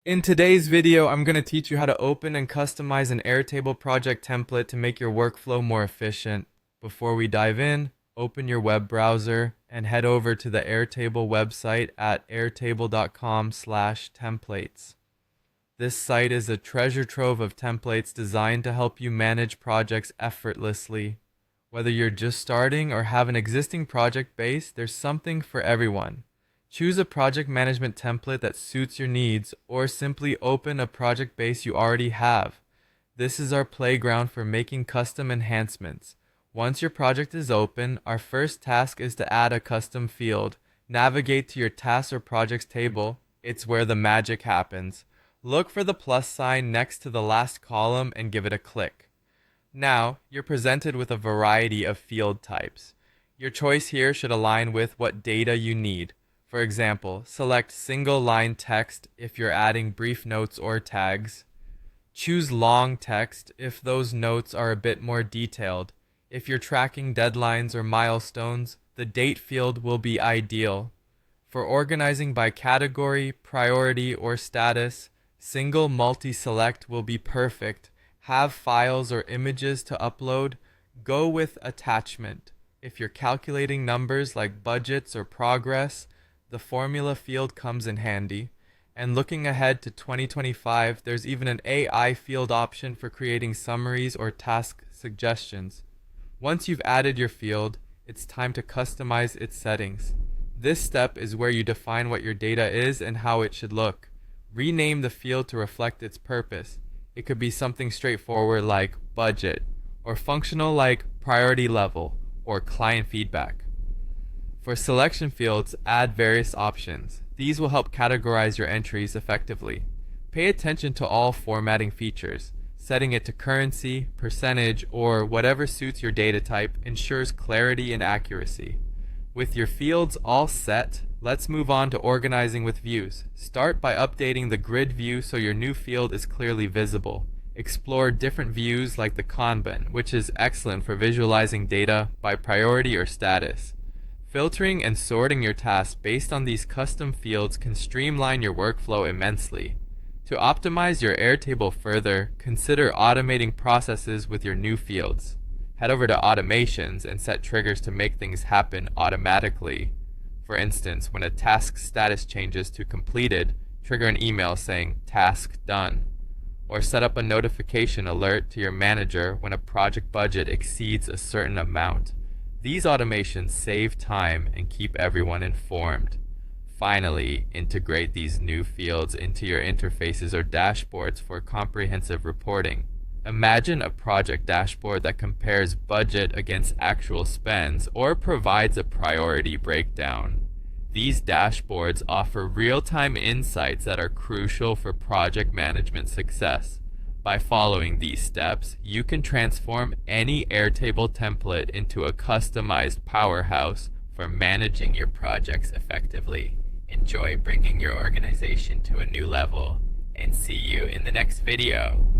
In today's video, I'm going to teach you how to open and customize an Airtable project template to make your workflow more efficient. Before we dive in, open your web browser and head over to the Airtable website at airtable.com/templates. This site is a treasure trove of templates designed to help you manage projects effortlessly. Whether you're just starting or have an existing project base, there's something for everyone. Choose a project management template that suits your needs, or simply open a project base you already have. This is our playground for making custom enhancements. Once your project is open, our first task is to add a custom field. Navigate to your tasks or projects table. It's where the magic happens. Look for the plus sign next to the last column and give it a click. Now, you're presented with a variety of field types. Your choice here should align with what data you need. For example, select single line text if you're adding brief notes or tags. Choose long text if those notes are a bit more detailed. If you're tracking deadlines or milestones, the date field will be ideal. For organizing by category, priority, or status, single multi-select will be perfect. Have files or images to upload? Go with attachment. If you're calculating numbers like budgets or progress, the formula field comes in handy. And looking ahead to 2025, there's even an AI field option for creating summaries or task suggestions. Once you've added your field, it's time to customize its settings. This step is where you define what your data is and how it should look. Rename the field to reflect its purpose. It could be something straightforward like budget, or functional like priority level, or client feedback. For selection fields, add various options. These will help categorize your entries effectively. Pay attention to all formatting features. Setting it to currency, percentage, or whatever suits your data type ensures clarity and accuracy. With your fields all set, let's move on to organizing with views. Start by updating the grid view so your new field is clearly visible. Explore different views like the Kanban, which is excellent for visualizing data by priority or status. Filtering and sorting your tasks based on these custom fields can streamline your workflow immensely. To optimize your Airtable further, consider automating processes with your new fields. Head over to automations and set triggers to make things happen automatically. For instance, when a task status changes to completed, trigger an email saying task done. Or set up a notification alert to your manager when a project budget exceeds a certain amount. These automations save time and keep everyone informed. Finally, integrate these new fields into your interfaces or dashboards for comprehensive reporting. Imagine a project dashboard that compares budget against actual spends or provides a priority breakdown. These dashboards offer real-time insights that are crucial for project management success. By following these steps, you can transform any Airtable template into a customized powerhouse for managing your projects effectively. Enjoy bringing your organization to a new level, and see you in the next video.